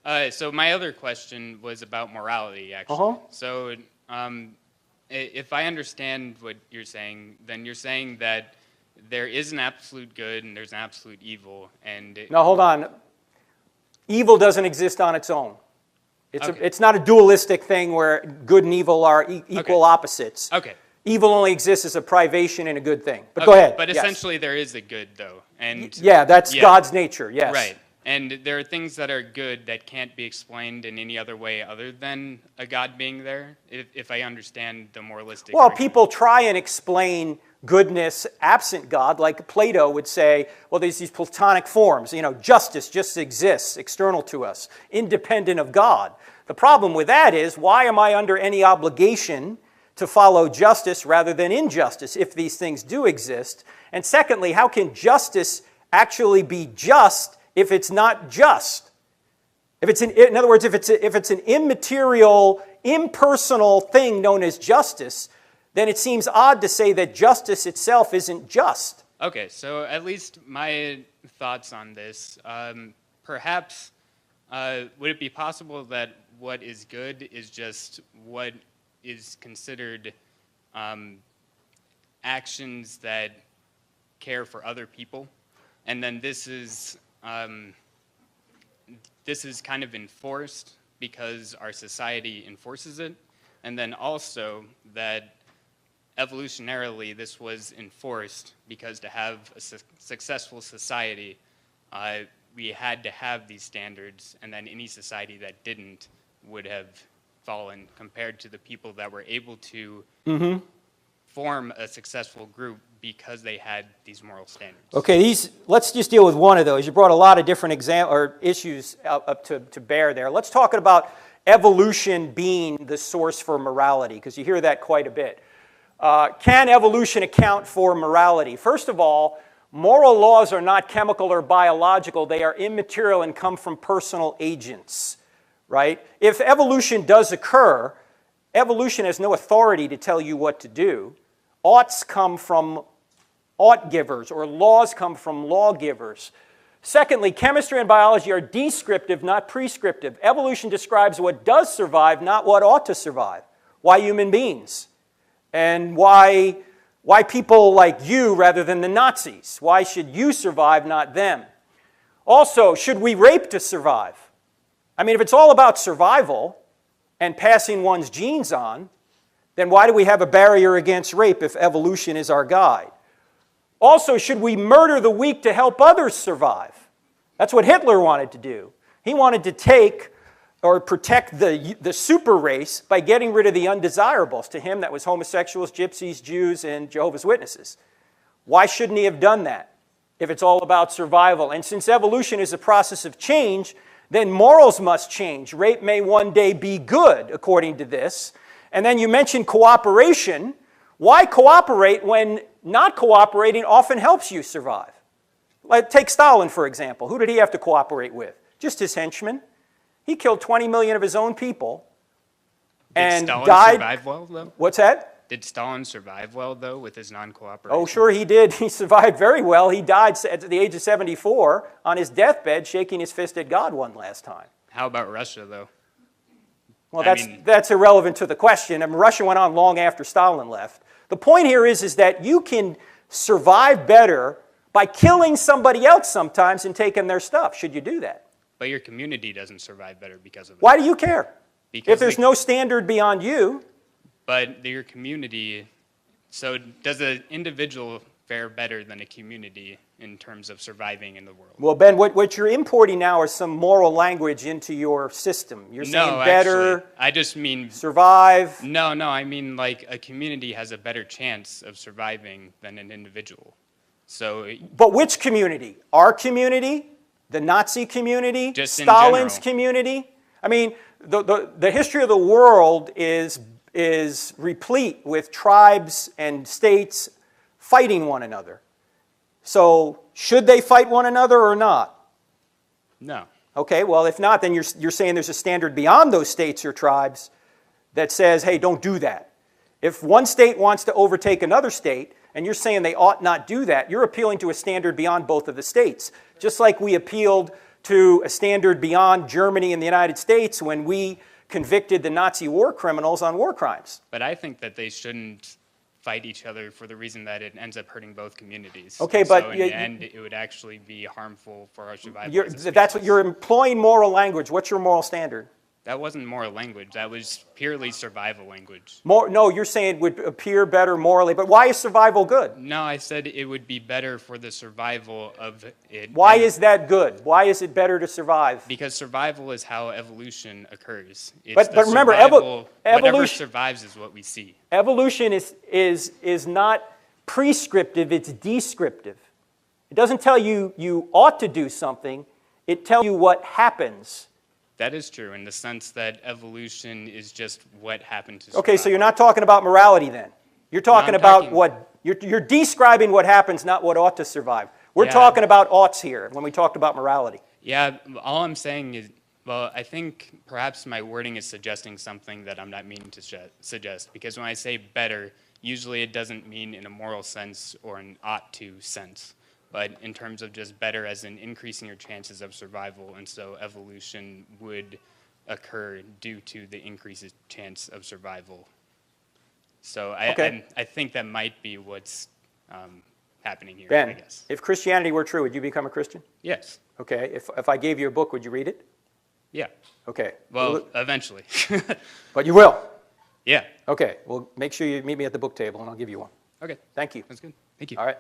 So my other question was about morality, actually. Uh-huh. So if I understand what you're saying, then you're saying that there is an absolute good and there's an absolute evil, and Now, hold on. Evil doesn't exist on its own. Okay. It's not a dualistic thing where good and evil are equal Okay. opposites. Okay. Evil only exists as a privation and a good thing. But Okay, go ahead. But Yes. essentially, there is a good, though, and Yeah, that's Yeah. God's nature, yes. right. And there are things that are good that can't be explained in any other way other than a God being there, if I understand the moralistic Well, argument. people try and explain goodness absent God, like Plato would say, well, there's these Platonic forms. Justice just exists external to us, independent of God. The problem with that is, why am I under any obligation to follow justice rather than injustice if these things do exist? And secondly, how can justice actually be just if it's not just? In other words, if it's an immaterial, impersonal thing known as justice, then it seems odd to say that justice itself isn't just. Okay, so at least my thoughts on this. Perhaps, would it be possible that what is good is just what is considered actions that care for other people, and then this is kind of enforced because our society enforces it, and then also that evolutionarily this was enforced because to have a successful society, we had to have these standards, and then any society that didn't would have fallen compared to the people that were able to form a successful group because they had these moral standards. Okay, let's just deal with one of those. You brought a lot of different issues up to bear there. Let's talk about evolution being the source for morality, because you hear that quite a bit. Can evolution account for morality? First of all, moral laws are not chemical or biological. They are immaterial and come from personal agents, right? If evolution does occur, evolution has no authority to tell you what to do. Oughts come from ought givers, or laws come from lawgivers. Secondly, chemistry and biology are descriptive, not prescriptive. Evolution describes what does survive, not what ought to survive. Why human beings? And why people like you rather than the Nazis? Why should you survive, not them? Also, should we rape to survive? I mean, if it's all about survival and passing one's genes on, then why do we have a barrier against rape if evolution is our guide? Also, should we murder the weak to help others survive? That's what Hitler wanted to do. He wanted to take or protect the super race by getting rid of the undesirables. To him, that was homosexuals, gypsies, Jews, and Jehovah's Witnesses. Why shouldn't he have done that if it's all about survival? And since evolution is a process of change, then morals must change. Rape may one day be good, according to this. And then you mentioned cooperation. Why cooperate when not cooperating often helps you survive? Like, take Stalin, for example. Who did he have to cooperate with? Just his henchmen. He killed 20 million of his own people and Did Stalin died. survive well, though? What's that? Did Stalin survive well, though, with his non-cooperation? Oh, sure he did. He survived very well. He died at the age of 74 on his deathbed, shaking his fist at God one last time. How about Russia, though? Well, that's irrelevant to the question. I mean, Russia went on long after Stalin left. The point here is that you can survive better by killing somebody else sometimes and taking their stuff. Should you do that? But your community doesn't survive better because of it. Why do you care? Because If there's no standard beyond you. But your community, so does an individual fare better than a community in terms of surviving in the world? Well, Ben, what you're importing now is some moral language into your system. You're saying better, actually, I just mean survive. No, I mean like a community has a better chance of surviving than an individual. So, But which community? Our community? The Nazi community? Just in Stalin's general. community? I mean, the history of the world is replete with tribes and states fighting one another. So should they fight one another or not? no. Okay, well, if not, then you're saying there's a standard beyond those states or tribes that says, hey, don't do that. If one state wants to overtake another state, and you're saying they ought not do that, you're appealing to a standard beyond both of the states. Just like we appealed to a standard beyond Germany and the United States when we convicted the Nazi war criminals on war crimes. But I think that they shouldn't fight each other for the reason that it ends up hurting both communities. Okay, And but so in you- the end, it would actually be harmful for our survival. as a That's what species. you're employing moral language. What's your moral standard? That wasn't moral language. That was purely survival language. No, you're saying it would appear better morally, but why is survival good? No, I said it would be better for the survival of it. Why And- is that good? Why is it better to survive? Because survival is how evolution occurs. It's But the remember, survival- whatever evolution- survives is what we see. Evolution is not prescriptive, it's descriptive. It doesn't tell you you ought to do something, it tells you what happens. That is true in the sense that evolution is just what happened to Okay, so survive. you're not talking about morality then. You're talking I'm about talking- what, you're describing what happens, not what ought to survive. We're Yeah. talking about oughts here when we talked about morality. Yeah, all I'm saying is, well, I think perhaps my wording is suggesting something that I'm not meaning to suggest. Because when I say better, usually it doesn't mean in a moral sense or an ought to sense, but in terms of just better as in increasing your chances of survival. And so evolution would occur due to the increased chance of survival. So Okay. I think that might be what's happening here, I Ben, guess. if Christianity were true, would you become a Christian? Yes. Okay, if I gave you a book, would you read it? Yeah. Okay. Well, eventually. But you will? Yeah. Okay, well, make sure you meet me at the book table and I'll give you one. Okay. Thank you. That's good. Thank you. All right.